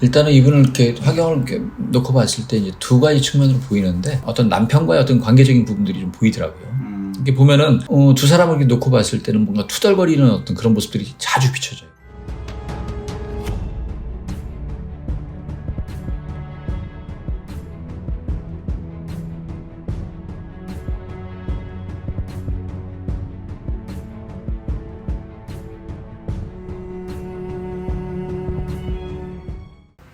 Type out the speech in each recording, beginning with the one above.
일단은 이분을 이렇게 화경을 이렇게 놓고 봤을 때 이제 두 가지 측면으로 보이는데 어떤 남편과의 어떤 관계적인 부분들이 좀 보이더라고요. 이렇게 보면은 두 사람을 이렇게 놓고 봤을 때는 뭔가 투덜거리는 어떤 그런 모습들이 자주 비춰져요.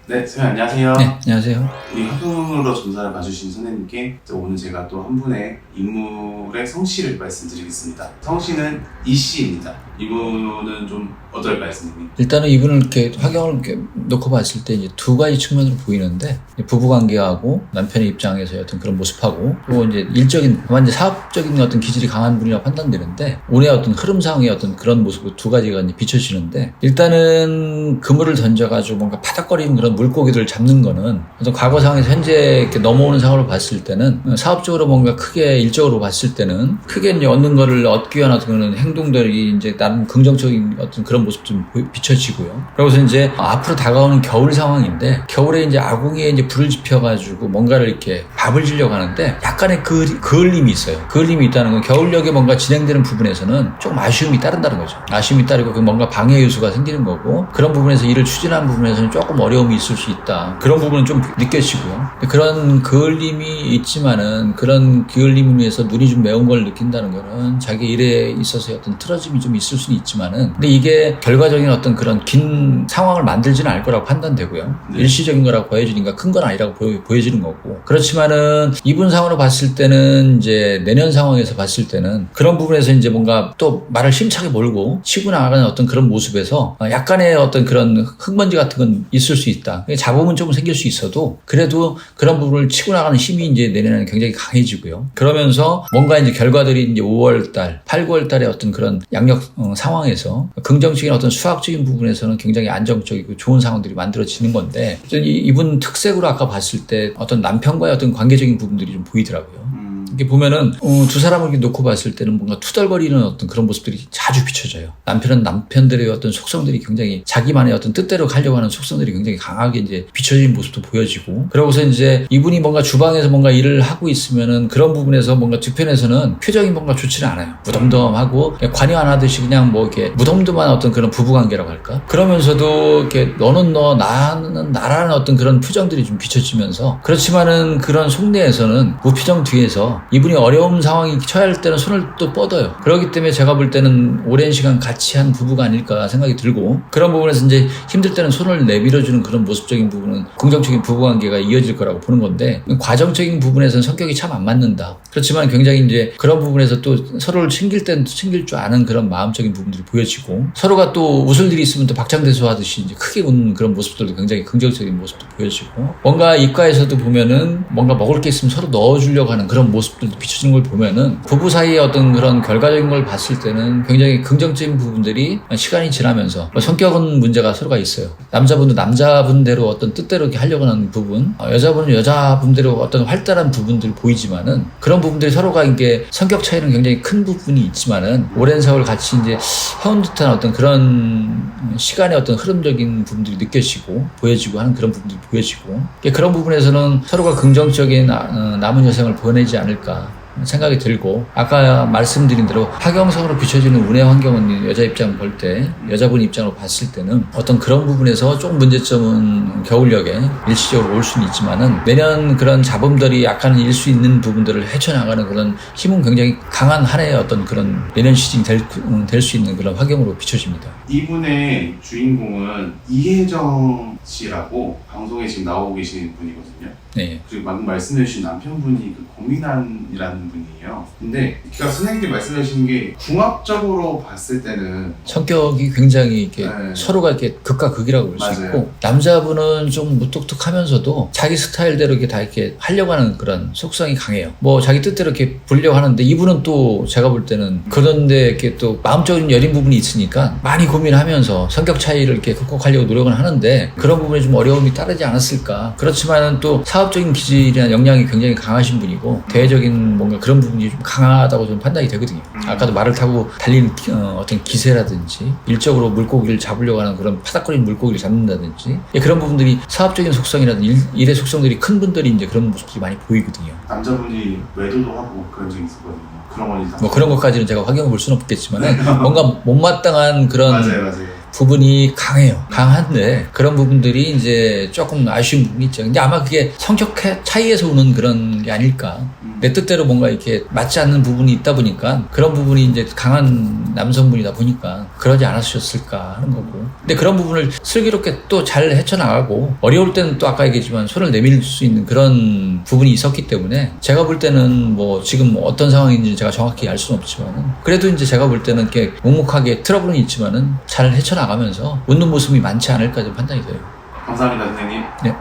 네, 선생님 안녕하세요. 네, 안녕하세요. 우리 화경으로 전사를 봐주신 선생님께 오늘 제가 또 한 분의 인물의 성씨를 말씀드리겠습니다. 성씨는 이씨입니다. 이분은 좀 어떨까요, 선생님? 일단은 이분을 이렇게 화경을 이렇게 놓고 봤을 때 이제 두 가지 측면으로 보이는데 부부 관계하고 남편의 입장에서의 어떤 그런 모습하고 또 이제 일적인 다만 이제 사업적인 어떤 기질이 강한 분이라고 판단되는데 올해 어떤 흐름상의 어떤 그런 모습으로 두 가지가 이제 비춰지는데 일단은 그물을 던져가지고 뭔가 파닥거리는 그런 물고기들을 잡는 거는 어떤 과거 상황에서 현재 이렇게 넘어오는 상황을 봤을 때는 사업적으로 뭔가 크게 일적으로 봤을 때는 크게 이제 얻는 거를 얻기 위한 어떤 그런 행동들이 이제 나름 긍정적인 어떤 그런 모습 좀 비춰지고요. 그러고서 이제 앞으로 다가오는 겨울 상황인데 겨울에 이제 아궁이에 이제 불을 지펴가지고 뭔가를 이렇게 밥을 지려고 하는데 약간의 그을림이 있어요. 그을림이 있다는 건 겨울녘에 뭔가 진행되는 부분에서는 조금 아쉬움이 따른다는 거죠. 아쉬움이 따르고 그 뭔가 방해 요소가 생기는 거고 그런 부분에서 일을 추진하는 부분에서는 조금 어려움이 있을 수 있다. 그런 부분은 좀 느껴지고요. 그런 그을림이 있지만은 그런 그을림을 위해서 눈이 좀 매운 걸 느낀다는 거는 자기 일에 있어서의 어떤 틀어짐이 좀 있을 수는 있지만은 근데 이게 결과적인 어떤 그런 긴 상황을 만들지는 않을 거라고 판단되고요. 네. 일시적인 거라고 보여지니까 큰 건 아니라고 보여지는 거고 그렇지만은 이분 상황으로 봤을 때는 이제 내년 상황에서 봤을 때는 그런 부분에서 이제 뭔가 또 말을 힘차게 몰고 치고 나가는 어떤 그런 모습에서 약간의 어떤 그런 흙먼지 같은 건 있을 수 있다. 잡음은 조금 생길 수 있어도 그래도 그런 부분을 치고 나가는 힘이 이제 내년에는 굉장히 강해지고요. 그러면서 뭔가 이제 결과들이 이제 5월 달, 8, 9월 달에 어떤 그런 양력 상황에서 긍정적인 어떤 수학적인 부분에서는 굉장히 안정적이고 좋은 상황들이 만들어지는 건데 이분 특색으로 아까 봤을 때 어떤 남편과의 어떤 관계적인 부분들이 좀 보이더라고요. 이렇게 보면은 두 사람을 이렇게 놓고 봤을 때는 뭔가 투덜거리는 어떤 그런 모습들이 자주 비춰져요. 남편은 남편들의 어떤 속성들이 굉장히 자기만의 어떤 뜻대로 가려고 하는 속성들이 굉장히 강하게 이제 비춰진 모습도 보여지고 그러고서 이제 이분이 뭔가 주방에서 뭔가 일을 하고 있으면은 그런 부분에서 뭔가 뒤편에서는 표정이 뭔가 좋지는 않아요. 무덤덤하고 관여 안 하듯이 그냥 뭐 이렇게 무덤덤한 어떤 그런 부부관계라고 할까? 그러면서도 이렇게 너는 너 나는 나라는 어떤 그런 표정들이 좀 비춰지면서 그렇지만은 그런 속내에서는 무표정 뒤에서 이분이 어려운 상황이 처할 때는 손을 또 뻗어요. 그렇기 때문에 제가 볼 때는 오랜 시간 같이 한 부부가 아닐까 생각이 들고 그런 부분에서 이제 힘들 때는 손을 내밀어주는 그런 모습적인 부분은 긍정적인 부부관계가 이어질 거라고 보는 건데 과정적인 부분에서는 성격이 참 안 맞는다. 그렇지만 굉장히 이제 그런 부분에서 또 서로를 챙길 때는 또 챙길 줄 아는 그런 마음적인 부분들이 보여지고 서로가 또 웃을 일이 있으면 또 박장대소 하듯이 이제 크게 웃는 그런 모습들도 굉장히 긍정적인 모습도 보여지고 뭔가 입가에서도 보면은 뭔가 먹을 게 있으면 서로 넣어주려고 하는 그런 모습들도 비춰지는 걸 보면은 부부 사이의 어떤 그런 결과적인 걸 봤을 때는 굉장히 긍정적인 부분들이 시간이 지나면서 성격은 문제가 서로가 있어요. 남자분도 남자분대로 어떤 뜻대로 이렇게 하려고 하는 부분, 여자분은 여자분대로 어떤 활달한 부분들이 보이지만은 그런 부분들이 서로가 이게 성격 차이는 굉장히 큰 부분이 있지만은 오랜 세월 같이 이제 해온 듯한 어떤 그런 시간의 어떤 흐름적인 부분들이 느껴지고 보여지고 하는 그런 부분들이 보여지고 그런 부분에서는 서로가 긍정적인 남은 여생을 보내지 않을까 생각이 들고 아까 말씀드린 대로 화경성으로 비춰지는 운의 환경은 여자 입장 볼 때 여자분 입장으로 봤을 때는 어떤 그런 부분에서 조금 문제점은 겨울녘에 일시적으로 올 수는 있지만은 내년 그런 잡음들이 약간은 일 수 있는 부분들을 헤쳐나가는 그런 힘은 굉장히 강한 한 해의 어떤 그런 내년 시즌이 될 수 있는 그런 환경으로 비춰집니다. 이분의 주인공은 이혜정 씨라고 방송에 지금 나오고 계시는 분이거든요. 네. 그리고 방금 말씀해주신 남편분이 그 고민환이라는 분이에요. 근데 그러니까 선생님께 말씀해주신 게 궁합적으로 봤을 때는 성격이 굉장히 이렇게 네. 서로가 이렇게 극과 극이라고 볼 수 맞아요. 있고 남자분은 좀 무뚝뚝하면서도 자기 스타일대로 이렇게 다 이렇게 하려고 하는 그런 속성이 강해요. 뭐 자기 뜻대로 이렇게 부리려고 하는데 이분은 또 제가 볼 때는 그런데 이렇게 또 마음적인 여린 부분이 있으니까 많이 고민하면서 성격 차이를 이렇게 극복하려고 노력은 하는데 그런 부분에 좀 어려움이 따르지 않았을까. 그렇지만은 또 사업적인 기질이나 역량이 굉장히 강하신 분이고 대외적인 뭔가 뭔가 그런 부분이 좀 강하다고 좀 판단이 되거든요. 아까도 말을 타고 달리는 어떤 기세라든지 일적으로 물고기를 잡으려고 하는 그런 파닥거리는 물고기를 잡는다든지 그런 부분들이 사업적인 속성이라든지 일의 속성들이 큰 분들이 이제 그런 모습들이 많이 보이거든요. 남자분이 외도도 하고 그런 적이 있었거든요. 그런 건 이상. 뭐 그런 것까지는 제가 확인해 볼 수는 없겠지만은 뭔가 못마땅한 그런 맞아요. 부분이 강해요. 강한데 그런 부분들이 이제 조금 아쉬운 부분이 있죠. 근데 아마 그게 성격 차이에서 오는 그런 게 아닐까. 내 뜻대로 뭔가 이렇게 맞지 않는 부분이 있다 보니까 그런 부분이 이제 강한 남성분이다 보니까 그러지 않았었을까 하는 거고. 근데 그런 부분을 슬기롭게 또 잘 헤쳐나가고 어려울 때는 또 아까 얘기했지만 손을 내밀 수 있는 그런 부분이 있었기 때문에 제가 볼 때는 뭐 지금 어떤 상황인지 제가 정확히 알 수는 없지만은 그래도 이제 제가 볼 때는 이렇게 묵묵하게 트러블은 있지만은 잘 헤쳐나가면서 웃는 모습이 많지 않을까 좀 판단이 돼요. 감사합니다, 선생님. 네.